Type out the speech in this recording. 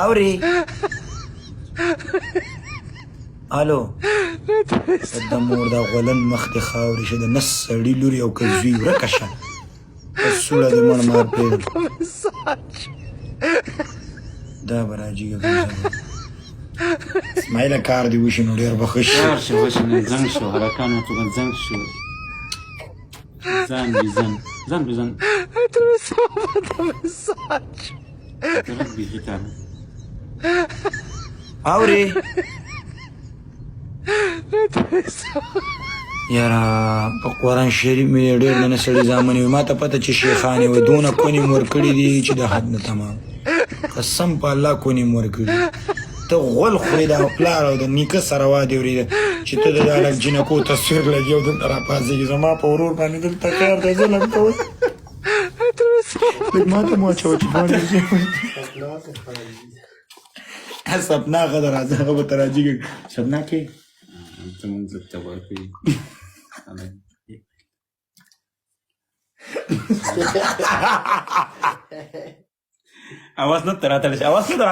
اوري الو د مور دا غولن مخ د خاوري شه د نس سړي لوري او کزوی ورکه شه سوړه د مړ مار پرېږدم دا به راجېږه اسماعیله کار دې وشي نو ډېر به ښه شي کار شو وشي نو زنګ شو هلکانو ته به زنګ شو زن بزن زن بزن درک بیخي تا اوري یاره په قرآن شریف مې ډېر نه سړي زامنې وي ما ته پته چې شیخانې وي دونه کونې مې ورکړي دي چې د حد نه تمام قسم په الله کونې مې ورکړي ته غول خورې د پلار او د نیکه سره وادې ورېده چې ته د هلک جینکو تصویر لګي او دلته راپاڅېږي زما په ورور باندې دلته کار دی ظلم کوئ لږ ما ته مو اچوه چې دواړه سپنا ښه ده راځه هغه به ته راجېږي سپنا کې زمونږ زه تباه کوي आवाज न तर आता आवाज न